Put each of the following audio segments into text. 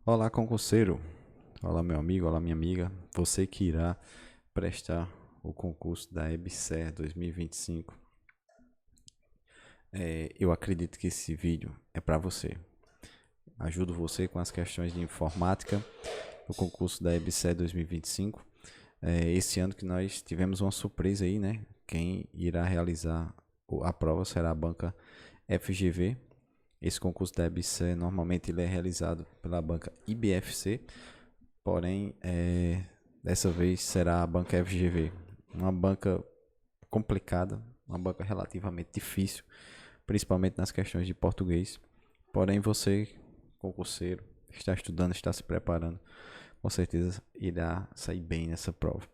Olá, concurseiro. Olá, meu amigo. Olá, minha amiga. Você que irá prestar o concurso da EBSER 2025. Eu acredito que esse vídeo é para você. Ajudo você com as questões de informática no concurso da EBSER 2025. Esse ano que nós tivemos uma surpresa aí, né? Quem irá realizar a prova será a banca FGV. Esse concurso da EBSER normalmente ele é realizado pela banca IBFC. Porém, dessa vez será a banca FGV, uma banca complicada, uma banca relativamente difícil, principalmente nas questões de português. Porém, você, concurseiro, está estudando, está se preparando, com certeza irá sair bem nessa prova.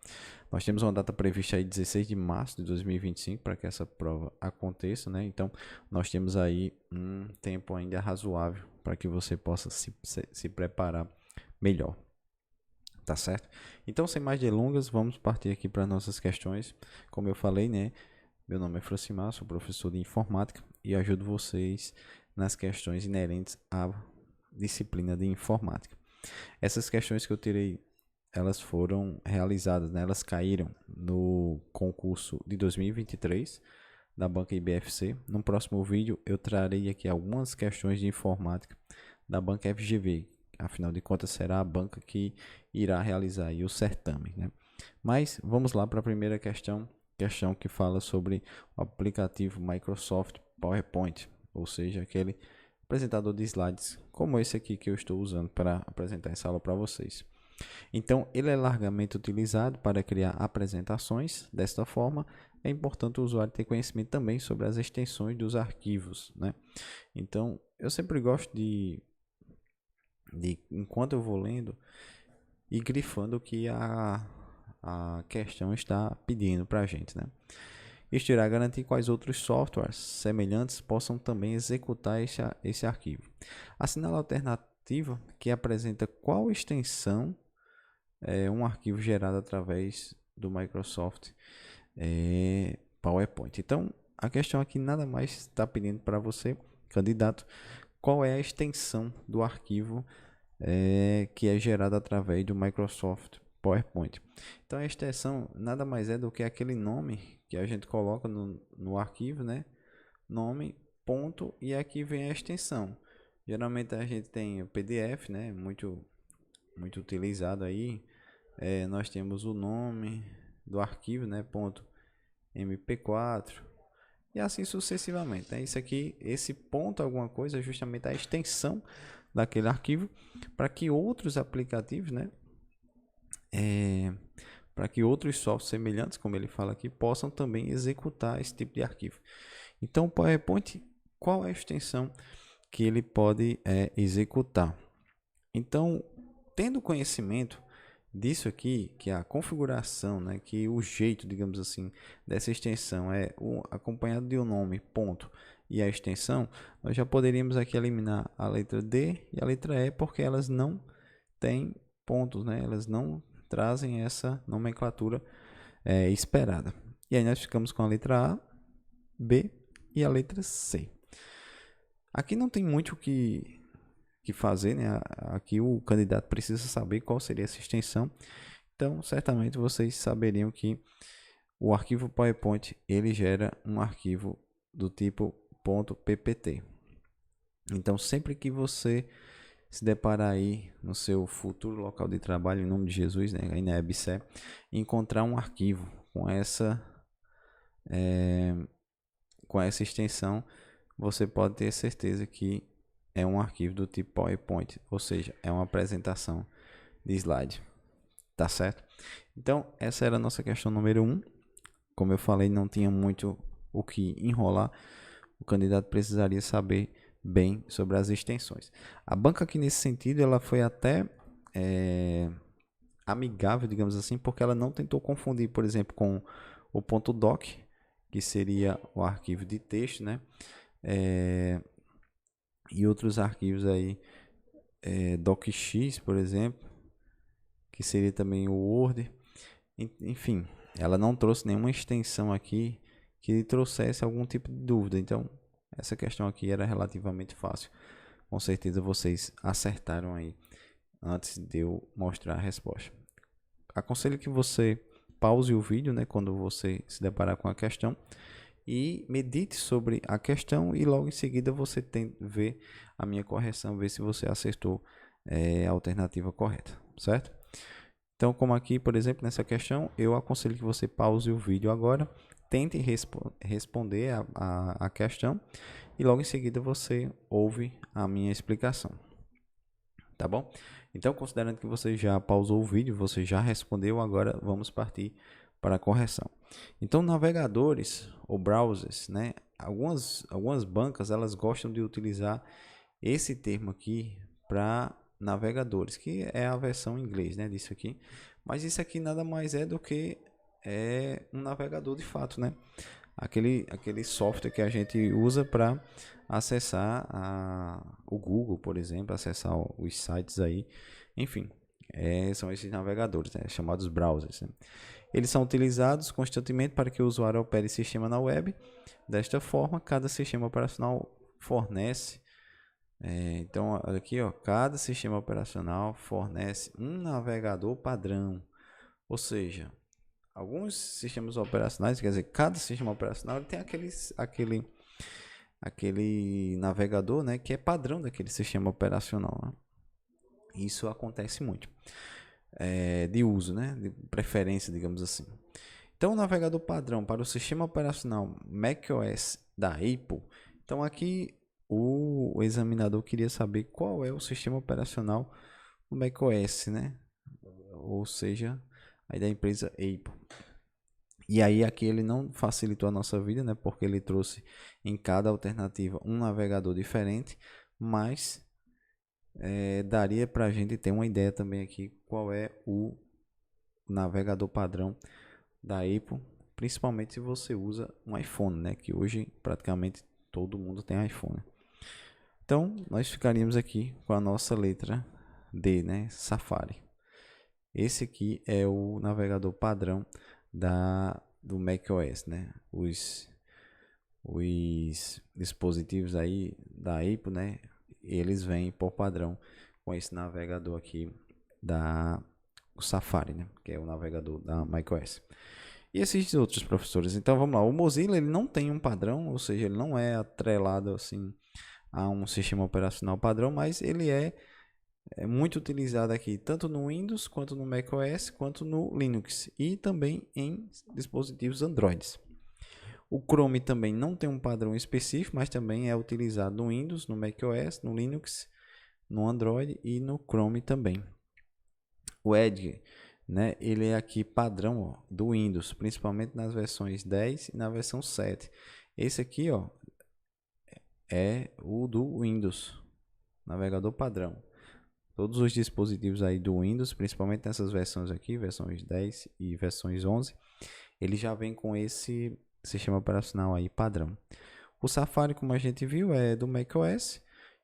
Nós temos uma data prevista aí 16 de março de 2025 para que essa prova aconteça, né? Então, nós temos aí um tempo ainda razoável para que você possa se preparar melhor. Tá certo? Então, sem mais delongas, vamos partir aqui para nossas questões. Como eu falei, né? Meu nome é Francimar, sou professor de informática e ajudo vocês nas questões inerentes à disciplina de informática. Essas questões que eu tirei, elas foram realizadas, né? Elas caíram no concurso de 2023 da banca IBFC. No próximo vídeo, eu trarei aqui algumas questões de informática da banca FGV. Afinal de contas, será a banca que irá realizar aí o certame, né? Mas vamos lá para a primeira questão que fala sobre o aplicativo Microsoft PowerPoint, ou seja, aquele apresentador de slides como esse aqui que eu estou usando para apresentar essa aula para vocês. Então, ele é largamente utilizado para criar apresentações. Desta forma, é importante o usuário ter conhecimento também sobre as extensões dos arquivos, né? Então, eu sempre gosto de enquanto eu vou lendo, e grifando o que a questão está pedindo para a gente, né? Isto irá garantir quais outros softwares semelhantes possam também executar esse arquivo. Assinale a alternativa que apresenta qual extensão é um arquivo gerado através do Microsoft PowerPoint. Então, a questão aqui nada mais está pedindo para você, candidato, qual é a extensão do arquivo que é gerado através do Microsoft PowerPoint. Então a extensão nada mais é do que aquele nome que a gente coloca no arquivo, né? Nome, ponto, e aqui vem a extensão. Geralmente a gente tem o PDF, né? Muito utilizado aí. Nós temos o nome do arquivo, né? Ponto MP4 e assim sucessivamente, né? Isso aqui, esse ponto alguma coisa é justamente a extensão daquele arquivo para que outros aplicativos, né? Para que outros softwares semelhantes, como ele fala aqui, possam também executar esse tipo de arquivo. Então, o PowerPoint, qual é a extensão que ele pode executar? Então, tendo conhecimento disso aqui, que é a configuração, né, que o jeito, digamos assim, dessa extensão é acompanhado de um nome, ponto, e a extensão, nós já poderíamos aqui eliminar a letra D e a letra E, porque elas não têm pontos, né, elas não trazem essa nomenclatura esperada. E aí nós ficamos com a letra A, B e a letra C. Aqui não tem muito que fazer, né? Aqui o candidato precisa saber qual seria essa extensão. Então, certamente vocês saberiam que o arquivo PowerPoint ele gera um arquivo do tipo .ppt. Então, sempre que você se deparar aí no seu futuro local de trabalho, em nome de Jesus, né, aí na EBSER, encontrar um arquivo com essa extensão, você pode ter certeza que é um arquivo do tipo PowerPoint, ou seja, é uma apresentação de slide, tá certo? Então, essa era a nossa questão número 1. Como eu falei, não tinha muito o que enrolar, o candidato precisaria saber bem sobre as extensões. A banca aqui nesse sentido, ela foi até amigável, digamos assim, porque ela não tentou confundir, por exemplo, com o ponto .doc, que seria o arquivo de texto, né? E outros arquivos aí, docx, por exemplo, que seria também o Word. Enfim, ela não trouxe nenhuma extensão aqui que trouxesse algum tipo de dúvida. Então, essa questão aqui era relativamente fácil. Com certeza vocês acertaram aí antes de eu mostrar a resposta. Aconselho que você pause o vídeo, né, quando você se deparar com a questão, e medite sobre a questão e logo em seguida você ver a minha correção, ver se você acertou a alternativa correta, certo? Então, como aqui, por exemplo, nessa questão, eu aconselho que você pause o vídeo agora, tente responder a questão e logo em seguida você ouve a minha explicação, tá bom? Então, considerando que você já pausou o vídeo, você já respondeu, agora vamos partir para a correção. Então, navegadores ou browsers, né? Algumas bancas elas gostam de utilizar esse termo aqui para navegadores, que é a versão em inglês, né, disso aqui. Mas isso aqui nada mais é do que um navegador de fato, né? Aquele software que a gente usa para acessar o Google, por exemplo, acessar os sites aí, enfim, são esses navegadores, né, chamados browsers, né? Eles são utilizados constantemente para que o usuário opere sistema na web. Desta forma, cada sistema operacional fornece então, olha aqui, ó, cada sistema operacional fornece um navegador padrão, ou seja, alguns sistemas operacionais, quer dizer, cada sistema operacional tem aquele navegador, né, que é padrão daquele sistema operacional, né? Isso acontece muito, de uso, né, de preferência, digamos assim. Então, o navegador padrão para o sistema operacional macOS da Apple. Então, aqui o examinador queria saber qual é o sistema operacional do macOS, né? Ou seja, aí da empresa Apple. E aí aqui ele não facilitou a nossa vida, né? Porque ele trouxe em cada alternativa um navegador diferente, mas daria para a gente ter uma ideia também aqui qual é o navegador padrão da Apple, principalmente se você usa um iPhone, né? Que hoje praticamente todo mundo tem iPhone. Então, nós ficaríamos aqui com a nossa letra D, né? Safari. Esse aqui é o navegador padrão do macOS, né? Os dispositivos aí da Apple, né? Eles vêm por padrão com esse navegador aqui o Safari, né? Que é o navegador da macOS. E esses outros professores, então vamos lá. O Mozilla ele não tem um padrão, ou seja, ele não é atrelado assim a um sistema operacional padrão, mas ele é muito utilizado aqui tanto no Windows quanto no macOS quanto no Linux e também em dispositivos Android. O Chrome também não tem um padrão específico, mas também é utilizado no Windows, no macOS, no Linux, no Android e no Chrome também. O Edge, né, ele é aqui padrão, ó, do Windows, principalmente nas versões 10 e na versão 7. Esse aqui, ó, é o do Windows, navegador padrão. Todos os dispositivos aí do Windows, principalmente nessas versões aqui, versões 10 e versões 11, ele já vem com esse sistema operacional aí padrão. O Safari, como a gente viu, é do macOS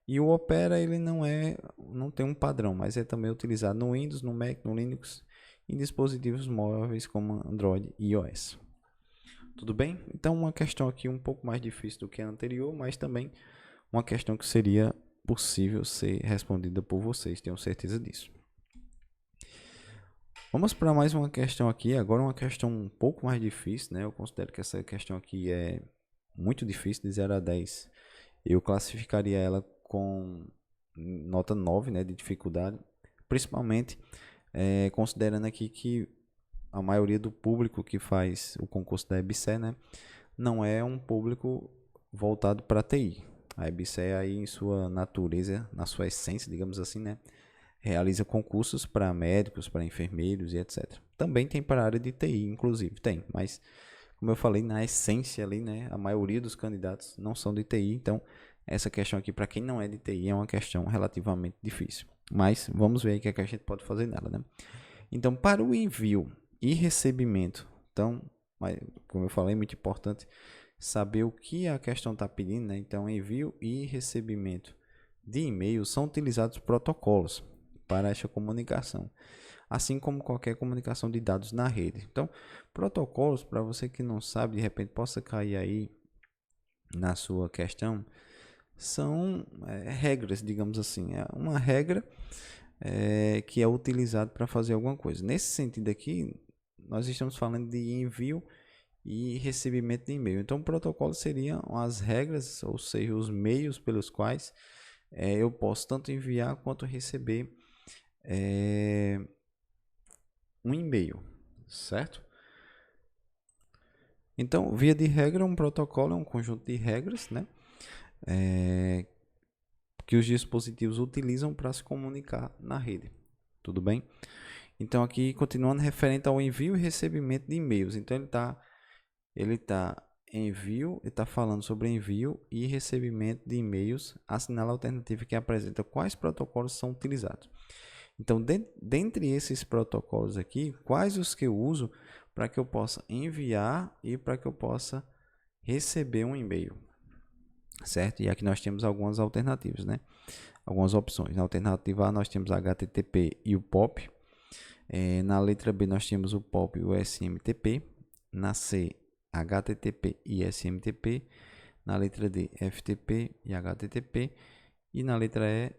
e o Opera ele não tem um padrão, mas é também utilizado no Windows, no Mac, no Linux e em dispositivos móveis como Android e iOS. Tudo bem? Então uma questão aqui um pouco mais difícil do que a anterior, mas também uma questão que seria possível ser respondida por vocês, tenho certeza disso. Vamos para mais uma questão aqui, agora uma questão um pouco mais difícil, né? Eu considero que essa questão aqui é muito difícil, de 0 a 10. Eu classificaria ela com nota 9, né, de dificuldade, principalmente considerando aqui que a maioria do público que faz o concurso da EBSER, né, não é um público voltado para TI. A EBSER aí em sua natureza, na sua essência, digamos assim, né, realiza concursos para médicos, para enfermeiros e etc. Também tem para a área de TI, inclusive, tem, mas como eu falei, na essência ali, né, a maioria dos candidatos não são de TI, então essa questão aqui para quem não é de TI é uma questão relativamente difícil. Mas vamos ver aí o que é que a gente pode fazer nela, né? Então, para o envio e recebimento, então, como eu falei, é muito importante saber o que a questão está pedindo, né? Então, envio e recebimento de e-mail são utilizados protocolos para esta comunicação, assim como qualquer comunicação de dados na rede. Então, protocolos, para você que não sabe, de repente possa cair aí na sua questão, são regras, digamos assim. É uma regra que é utilizado para fazer alguma coisa. Nesse sentido aqui, nós estamos falando de envio e recebimento de e-mail. Então, o protocolo seriam as regras, ou seja, os meios pelos quais eu posso tanto enviar quanto receber um e-mail, certo? Então, via de regra, um protocolo é um conjunto de regras, né? Que os dispositivos utilizam para se comunicar na rede. Tudo bem? Então, aqui, continuando referente ao envio e recebimento de e-mails. Então, ele está falando sobre envio e recebimento de e-mails. Assinala a alternativa que apresenta quais protocolos são utilizados. Então, dentre esses protocolos aqui, quais os que eu uso para que eu possa enviar e para que eu possa receber um e-mail, certo? E aqui nós temos algumas alternativas, né? Algumas opções. Na alternativa A nós temos HTTP e o POP. Na letra B nós temos o POP e o SMTP. Na C, HTTP e SMTP. Na letra D, FTP e HTTP. E na letra E,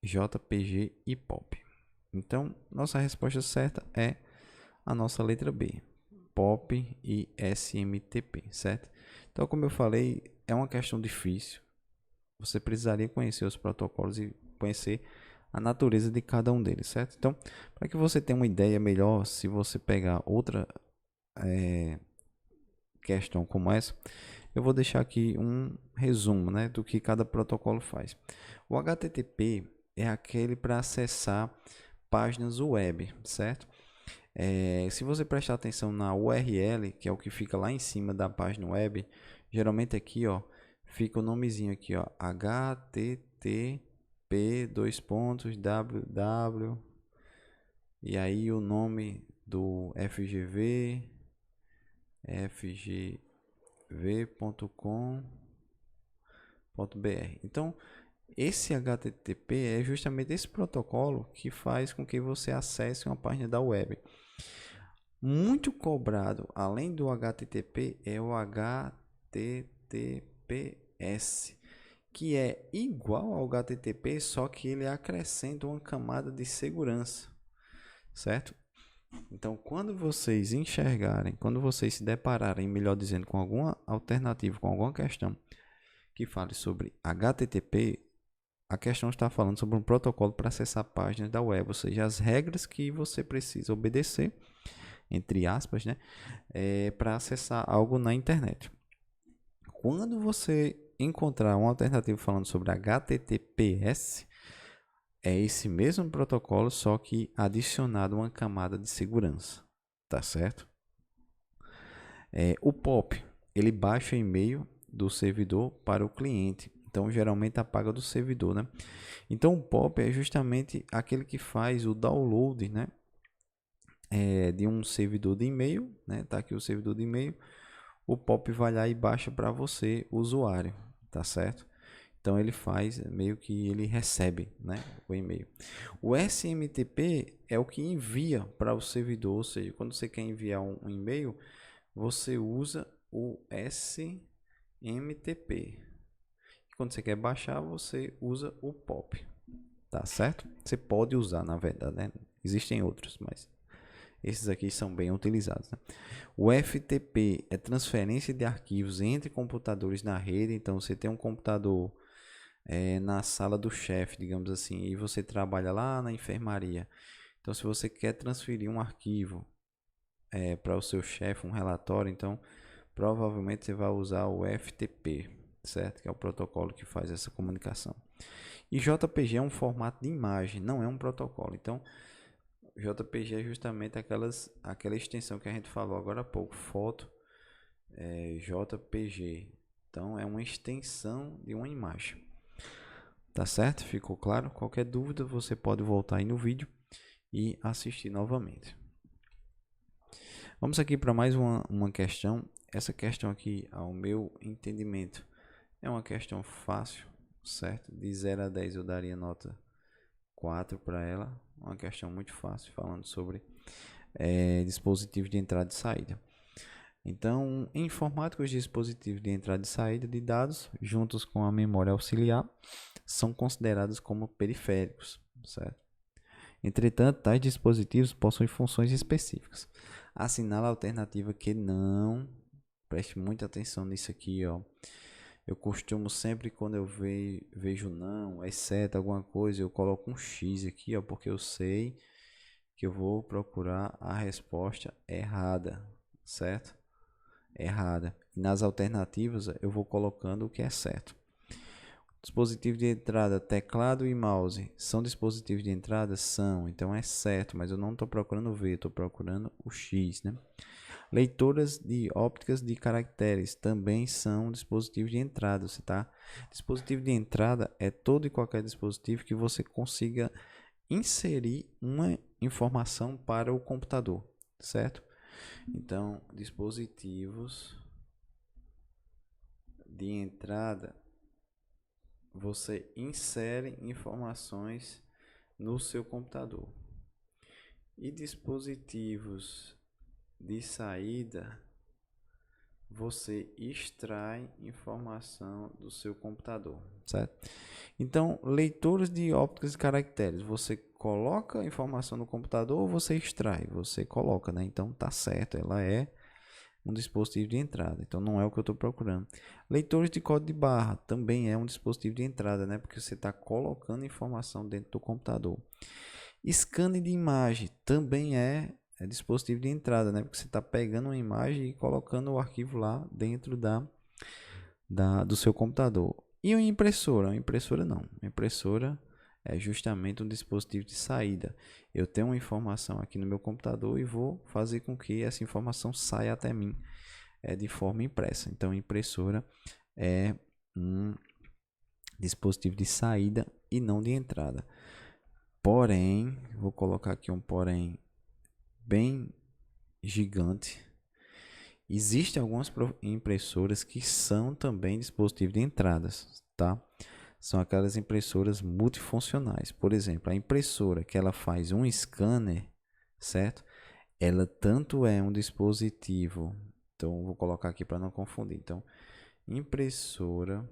JPG e POP. Então, nossa resposta certa é a nossa letra B, POP e SMTP, certo? Então, como eu falei, é uma questão difícil. Você precisaria conhecer os protocolos e conhecer a natureza de cada um deles, certo? Então, para que você tenha uma ideia melhor, se você pegar outra questão como essa, eu vou deixar aqui um resumo, né, do que cada protocolo faz. O HTTP é aquele para acessar páginas web, certo? Se você prestar atenção na URL, que é o que fica lá em cima da página web, geralmente aqui, ó, fica o nomezinho aqui, ó, http www, e aí o nome do fgv.com.br. Então, esse HTTP é justamente esse protocolo que faz com que você acesse uma página da web. Muito cobrado, além do HTTP, é o HTTPS, que é igual ao HTTP, só que ele acrescenta uma camada de segurança, certo? Então, quando vocês enxergarem, quando vocês se depararem, melhor dizendo, com alguma alternativa, com alguma questão que fale sobre HTTP, a questão está falando sobre um protocolo para acessar páginas da web, ou seja, as regras que você precisa obedecer, entre aspas, né, para acessar algo na internet. Quando você encontrar uma alternativa falando sobre HTTPS, é esse mesmo protocolo, só que adicionado uma camada de segurança, tá certo? O POP, ele baixa o e-mail do servidor para o cliente, então geralmente apaga do servidor, né? Então o POP é justamente aquele que faz o download, né, de um servidor de e-mail, né? Tá aqui o servidor de e-mail, o POP vai lá e baixa para você, o usuário, tá certo? Então ele faz meio que ele recebe, né, o e-mail. O SMTP é o que envia para o servidor, ou seja, quando você quer enviar um e-mail, você usa o SMTP. Quando você quer baixar, você usa o POP, tá certo? Você pode usar, na verdade, né? Existem outros, mas esses aqui são bem utilizados, né? O FTP é transferência de arquivos entre computadores na rede. Então, você tem um computador na sala do chefe, digamos assim, e você trabalha lá na enfermaria. Então, se você quer transferir um arquivo para o seu chefe, um relatório, então provavelmente você vai usar o FTP, certo? Que é o protocolo que faz essa comunicação. E JPG é um formato de imagem, não é um protocolo. Então, JPG é justamente aquela extensão que a gente falou agora há pouco, foto, JPG. Então, é uma extensão de uma imagem. Tá certo? Ficou claro? Qualquer dúvida, você pode voltar aí no vídeo e assistir novamente. Vamos aqui para mais uma questão. Essa questão aqui, ao meu entendimento, é uma questão fácil, certo? De 0 a 10 eu daria nota 4 para ela. Uma questão muito fácil, falando sobre dispositivos de entrada e saída. Então, em informática, os dispositivos de entrada e saída de dados, juntos com a memória auxiliar, são considerados como periféricos, certo? Entretanto, tais dispositivos possuem funções específicas. Assinala a alternativa que não. Preste muita atenção nisso aqui, ó. Eu costumo sempre, quando eu vejo não, exceto alguma coisa, eu coloco um X aqui, ó, porque eu sei que eu vou procurar a resposta errada, certo? Errada. E nas alternativas eu vou colocando o que é certo. Dispositivo de entrada, teclado e mouse. São dispositivos de entrada? São. Então é certo, mas eu não estou procurando o V, estou procurando o X, né? Leitoras de ópticas de caracteres também são dispositivos de entrada, você tá? Dispositivo de entrada é todo e qualquer dispositivo que você consiga inserir uma informação para o computador, certo? Então, dispositivos de entrada, você insere informações no seu computador. E dispositivos de saída, você extrai informação do seu computador, certo? Então, leitores de ópticas e caracteres, você coloca a informação no computador ou você extrai? Você coloca, né? Então tá certo, ela é um dispositivo de entrada. Então não é o que eu estou procurando. Leitores de código de barra também é um dispositivo de entrada, né? Porque você está colocando informação dentro do computador. Scanner de imagem também é dispositivo de entrada, né? Porque você está pegando uma imagem e colocando o arquivo lá dentro do seu computador. E uma impressora? Uma impressora não. Uma impressora é justamente um dispositivo de saída. Eu tenho uma informação aqui no meu computador e vou fazer com que essa informação saia até mim de forma impressa. Então, impressora é um dispositivo de saída e não de entrada. Porém, vou colocar aqui um porém bem gigante. Existem algumas impressoras que são também dispositivos de entradas, tá? São aquelas impressoras multifuncionais. Por exemplo, a impressora que ela faz um scanner, certo? Ela tanto é um dispositivo, então vou colocar aqui para não confundir. Então, impressora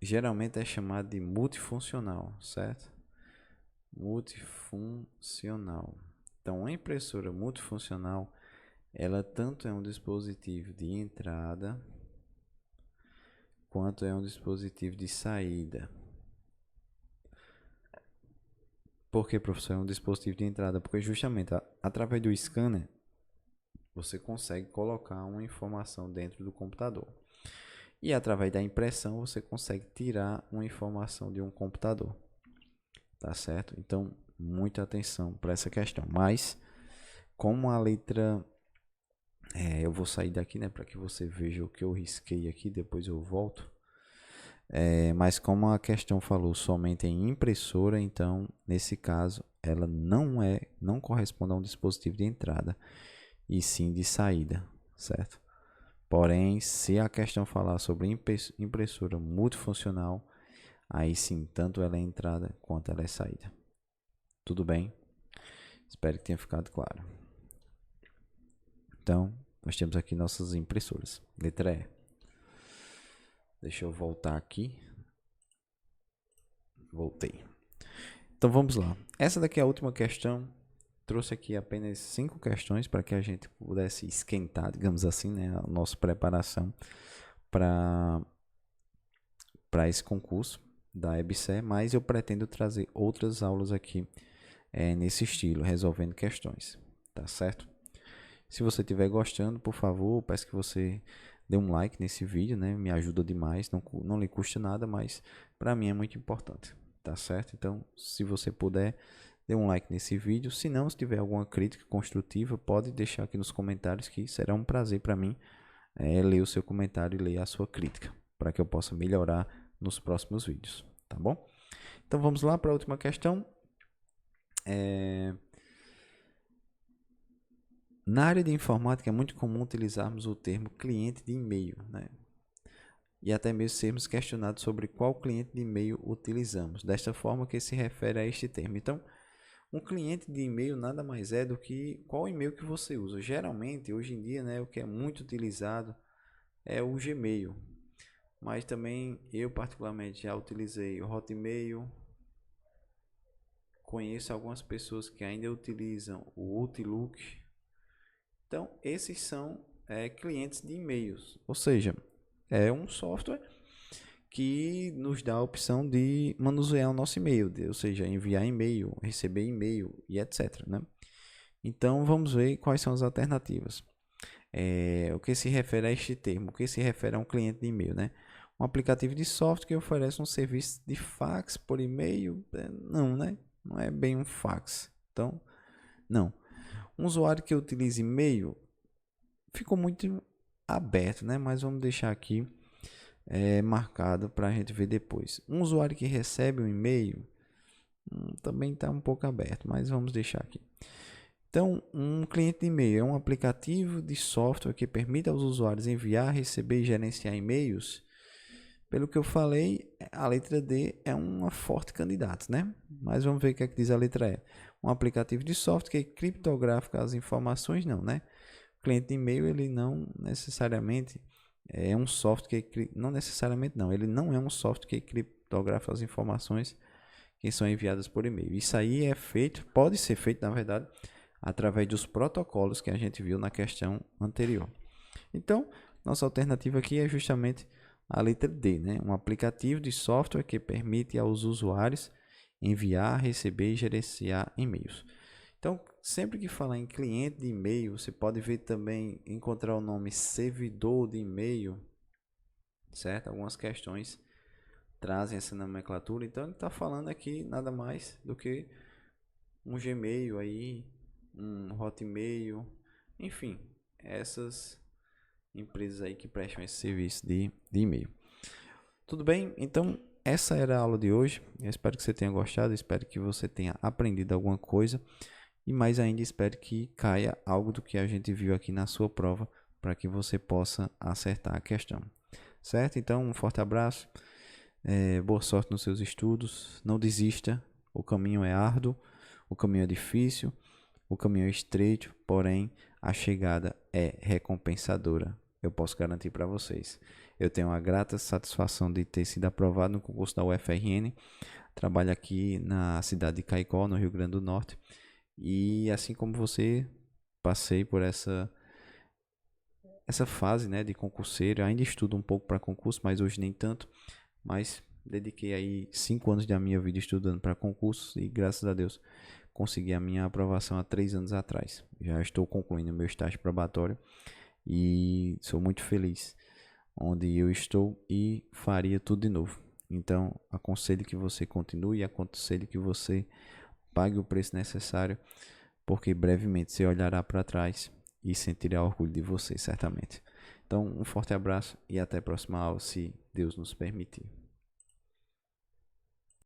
geralmente é chamada de multifuncional, certo? Multifuncional. Então, a impressora multifuncional, ela tanto é um dispositivo de entrada quanto é um dispositivo de saída. Por que, professor? É um dispositivo de entrada? Porque justamente através do scanner você consegue colocar uma informação dentro do computador. E através da impressão você consegue tirar uma informação de um computador. Tá certo? Então, muita atenção para essa questão. Mas, como a letra... eu vou sair daqui, né? Para que você veja o que eu risquei aqui. Depois eu volto. Mas como a questão falou somente em impressora, então nesse caso ela não corresponde a um dispositivo de entrada e sim de saída, certo? Porém, se a questão falar sobre impressora multifuncional, aí sim, tanto ela é entrada quanto ela é saída. Tudo bem? Espero que tenha ficado claro. Então, nós temos aqui nossas impressoras. Letra E. Deixa eu voltar aqui. Voltei. Então vamos lá. Essa daqui é a última questão. Trouxe aqui apenas 5 questões para que a gente pudesse esquentar, digamos assim, né, a nossa preparação para esse concurso da EBSER, mas eu pretendo trazer outras aulas aqui nesse estilo, resolvendo questões, tá certo? Se você estiver gostando, por favor, peço que você dê um like nesse vídeo, né? Me ajuda demais, não lhe custa nada, mas para mim é muito importante, tá certo? Então, se você puder, dê um like nesse vídeo. Se não, se tiver alguma crítica construtiva, pode deixar aqui nos comentários que será um prazer para mim ler o seu comentário e ler a sua crítica, para que eu possa melhorar nos próximos vídeos, tá bom? Então vamos lá para a última questão. Na área de informática é muito comum utilizarmos o termo cliente de e-mail, né? E até mesmo sermos questionados sobre qual cliente de e-mail utilizamos, desta forma que se refere a este termo. Então, um cliente de e-mail nada mais é do que qual e-mail que você usa. Geralmente, hoje em dia, né, o que é muito utilizado é o Gmail, mas também eu particularmente já utilizei o Hotmail, conheço algumas pessoas que ainda utilizam o Outlook. Então, esses são clientes de e-mails, ou seja, é um software que nos dá a opção de manusear o nosso e-mail, ou seja, enviar e-mail, receber e-mail e etc, né? Então, vamos ver quais são as alternativas. O que se refere a este termo? O que se refere a um cliente de e-mail, né? Um aplicativo de software que oferece um serviço de fax por e-mail? Não, né? Não é bem um fax. Então, não. Um usuário que utiliza e-mail ficou muito aberto, né? Mas vamos deixar aqui marcado para a gente ver depois. Um usuário que recebe um e-mail também está um pouco aberto, mas vamos deixar aqui. Então, um cliente de e-mail é um aplicativo de software que permite aos usuários enviar, receber e gerenciar e-mails. Pelo que eu falei, a letra D é uma forte candidata, né? Mas vamos ver o que é que diz a letra E. Um aplicativo de software que criptografa as informações, não, né? O cliente de e-mail, ele não necessariamente é um software que... Não necessariamente não, ele não é um software que criptografa as informações que são enviadas por e-mail. Isso aí é feito, pode ser feito, na verdade, através dos protocolos que a gente viu na questão anterior. Então, nossa alternativa aqui é justamente a letra D, né? Um aplicativo de software que permite aos usuários enviar, receber e gerenciar e-mails. Então, sempre que falar em cliente de e-mail, você pode ver também, encontrar o nome servidor de e-mail, certo? Algumas questões trazem essa nomenclatura. Então, ele está falando aqui nada mais do que um Gmail aí, um Hotmail, enfim, essas empresas aí que prestam esse serviço de e-mail. Tudo bem? Então, essa era a aula de hoje. Eu espero que você tenha gostado, espero que você tenha aprendido alguma coisa e mais ainda espero que caia algo do que a gente viu aqui na sua prova para que você possa acertar a questão. Certo? Então, um forte abraço, boa sorte nos seus estudos, não desista, o caminho é árduo, o caminho é difícil, o caminho é estreito, porém a chegada é recompensadora. Eu posso garantir para vocês. Eu tenho a grata satisfação de ter sido aprovado no concurso da UFRN. Trabalho aqui na cidade de Caicó, no Rio Grande do Norte. E assim como você, passei por essa fase, né, de concurseiro. Eu ainda estudo um pouco para concurso, mas hoje nem tanto. Mas dediquei aí 5 anos da minha vida estudando para concursos e graças a Deus consegui a minha aprovação há 3 anos atrás. Já estou concluindo meu estágio probatório e sou muito feliz onde eu estou e faria tudo de novo. Então, aconselho que você continue, aconselho que você pague o preço necessário, porque brevemente você olhará para trás e sentirá orgulho de você, certamente. Então, um forte abraço e até a próxima aula, se Deus nos permitir.